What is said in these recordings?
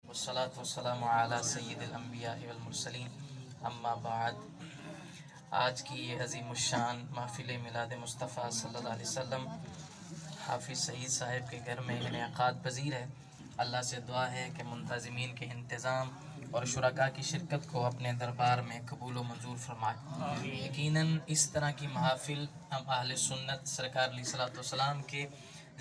والصلاة والسلام علی سید الانبیاء والمرسلین اما بعد۔ آج کی یہ عظیم الشان محفل میلاد مصطفیٰ صلی اللہ علیہ وسلم حافظ سعید صاحب کے گھر میں انعقاد پذیر ہے۔ اللہ سے دعا ہے کہ منتظمین کے انتظام اور شرکاء کی شرکت کو اپنے دربار میں قبول و منظور فرمائے۔ یقیناً اس طرح کی محافل ہم اہل سنت سرکار علیہ الصلوۃ والسلام کے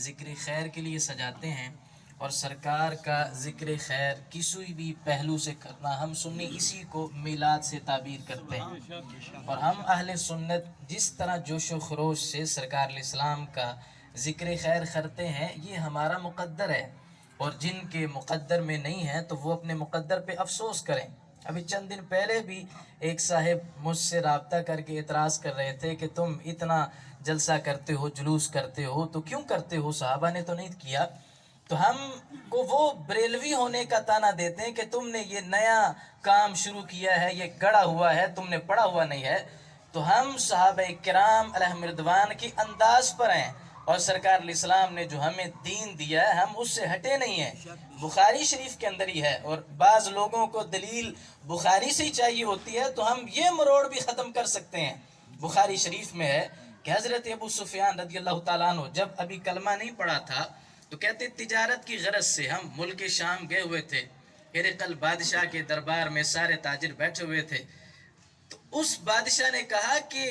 ذکر خیر کے لیے سجاتے ہیں، اور سرکار کا ذکر خیر کسی بھی پہلو سے کرنا ہم سنی اسی کو میلاد سے تعبیر کرتے ہیں۔ اور ہم اہل سنت جس طرح جوش و خروش سے سرکار علیہ السلام کا ذکر خیر کرتے ہیں، یہ ہمارا مقدر ہے، اور جن کے مقدر میں نہیں ہے تو وہ اپنے مقدر پہ افسوس کریں۔ ابھی چند دن پہلے بھی ایک صاحب مجھ سے رابطہ کر کے اعتراض کر رہے تھے کہ تم اتنا جلسہ کرتے ہو، جلوس کرتے ہو، تو کیوں کرتے ہو؟ صحابہ نے تو نہیں کیا۔ تو ہم کو وہ بریلوی ہونے کا تانا دیتے ہیں کہ تم نے یہ نیا کام شروع کیا ہے، یہ گڑا ہوا ہے، تم نے پڑھا ہوا نہیں ہے۔ تو ہم صحابہ کرام علیہم رضوان کی انداز پر ہیں، اور سرکار علیہ السلام نے جو ہمیں دین دیا ہے ہم اس سے ہٹے نہیں ہیں۔ بخاری شریف کے اندر ہی ہے، اور بعض لوگوں کو دلیل بخاری سے ہی چاہیے ہوتی ہے، تو ہم یہ مروڑ بھی ختم کر سکتے ہیں۔ بخاری شریف میں ہے کہ حضرت ابو سفیان رضی اللہ تعالیٰ عنہ جب ابھی کلمہ نہیں پڑھا تھا تو کہتے تجارت کی غرض سے ہم ملک شام گئے ہوئے تھے، ہرقل بادشاہ کے دربار میں سارے تاجر بیٹھے ہوئے تھے۔ تو اس بادشاہ نے کہا کہ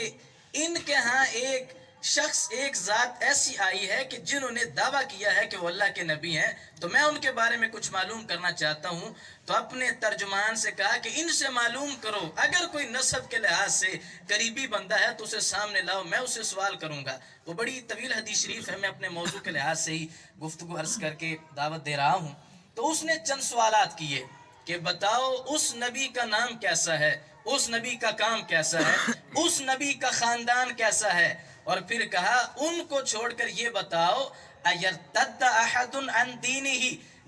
ان کے ہاں ایک شخص، ایک ذات ایسی آئی ہے کہ جنہوں نے دعویٰ کیا ہے کہ وہ اللہ کے نبی ہیں، تو میں ان کے بارے میں کچھ معلوم کرنا چاہتا ہوں۔ تو اپنے ترجمان سے کہا کہ ان سے معلوم کرو، اگر کوئی نسب کے لحاظ سے قریبی بندہ ہے تو اسے سامنے لاؤ، میں اسے سوال کروں گا۔ وہ بڑی طویل حدیث شریف ہے، میں اپنے موضوع کے لحاظ سے ہی گفتگو عرض کر کے دعوت دے رہا ہوں۔ تو اس نے چند سوالات کیے کہ بتاؤ اس نبی کا نام کیسا ہے، اس نبی کا کام کیسا ہے، اس نبی کا خاندان کیسا ہے، اور پھر کہا ان کو چھوڑ کر یہ بتاؤ ایرتد احد عن دینہ،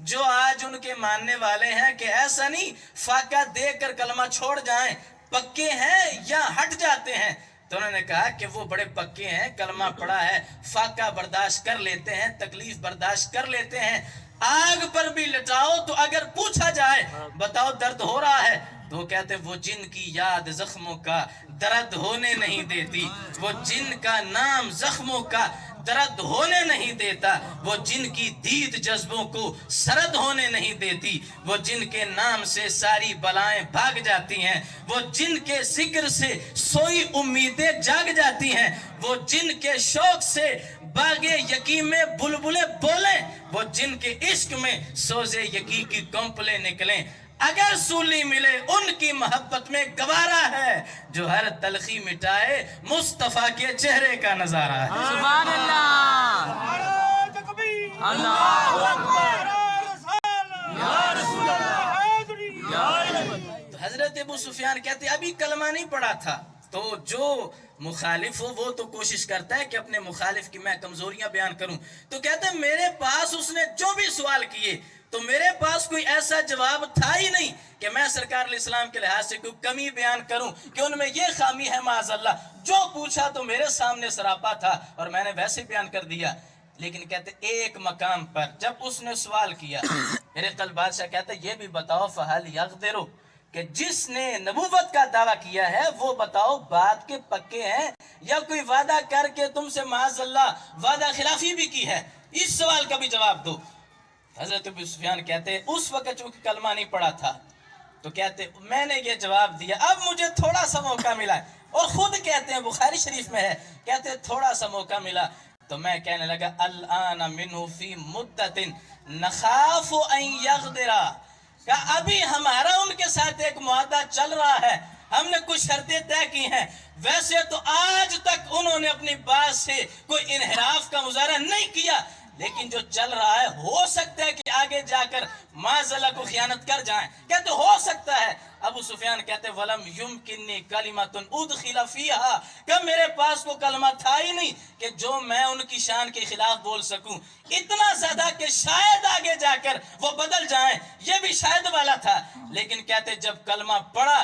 جو آج ان کے ماننے والے ہیں کہ ایسا نہیں فاقہ دے کر کلمہ چھوڑ جائیں، پکے ہیں یا ہٹ جاتے ہیں؟ تو انہوں نے کہا کہ وہ بڑے پکے ہیں، کلمہ پڑھا ہے، فاقہ برداشت کر لیتے ہیں، تکلیف برداشت کر لیتے ہیں، آگ پر بھی لٹاؤ تو اگر پوچھا جائے بتاؤ درد ہو رہا ہے تو وہ کہتے وہ جن کی یاد زخموں کا درد ہونے نہیں دیتی، وہ جن کا نام زخموں کا درد ہونے نہیں دیتا، وہ جن کی دید جذبوں کو سرد ہونے نہیں دیتی، وہ جن کے نام سے ساری بلائیں بھاگ جاتی ہیں، وہ جن کے ذکر سے سوئی امیدیں جاگ جاتی ہیں، وہ جن کے شوق سے باغے یقین میں بلبلیں بولیں، وہ جن کے عشق میں سوزے یقین کی کمپلیں نکلیں، اگر سولی ملے ان کی محبت میں گوارا ہے، جو ہر تلخی مٹائے مصطفیٰ کے چہرے کا نظارہ ہے۔ سبحان اللہ، اللہ اکبر، یا رسول اللہ، یا تو حضرت ابو سفیان کہتے ابھی کلمہ نہیں پڑھا تھا، تو جو مخالف ہو وہ تو کوشش کرتا ہے کہ اپنے مخالف کی میں کمزوریاں بیان کروں، تو کہتے ہیں میرے پاس اس نے جو بھی سوال کیے تو میرے پاس کوئی ایسا جواب تھا ہی نہیں کہ میں سرکار علیہ السلام کے لحاظ سے کوئی کمی بیان کروں کہ ان میں یہ خامی ہے معاذ اللہ۔ جو پوچھا تو میرے سامنے سراپا تھا اور میں نے ویسے بیان کر دیا۔ لیکن کہتے ایک مقام پر جب اس نے سوال کیا، میرے قلب بادشاہ کہتے یہ بھی بتاؤ فہل یقدرو، کہ جس نے نبوت کا دعویٰ کیا ہے وہ بتاؤ بات کے پکے ہیں یا کوئی وعدہ کر کے تم سے معاذ اللہ وعدہ خلافی بھی کی ہے؟ اس سوال کا بھی جواب دو۔ حضرت ابو سفیان کہتے اس وقت چونکہ کلمہ نہیں پڑھا تھا تو کہتے میں نے یہ جواب دیا، اب مجھے تھوڑا سا موقع ملا، اور خود کہتے ہیں بخاری شریف میں ہے، کہتے تھوڑا سا موقع ملا تو میں کہنے لگا الان منہ فی مدت نخاف ان یغدرا، کہ ابھی ہمارا ان کے ساتھ ایک معاہدہ چل رہا ہے، ہم نے کچھ شرطیں طے کی ہیں، ویسے تو آج تک انہوں نے اپنی بات سے کوئی انحراف کا مظاہرہ نہیں کیا، لیکن جو چل رہا ہے ہو سکتا ہے کہ آگے جا کر معاذ اللہ کو خیانت کر جائیں۔ کہتے ہو سکتا ہے۔ ابو سفیان کہتے ولم یمکننی کلمۃ ادخل فیہا، کہ میرے پاس کو کلمہ تھا ہی نہیں کہ جو میں ان کی شان کے خلاف بول سکوں، اتنا زیادہ کہ شاید آگے جا کر وہ بدل جائیں، یہ بھی شاید والا تھا۔ لیکن کہتے جب کلمہ پڑھا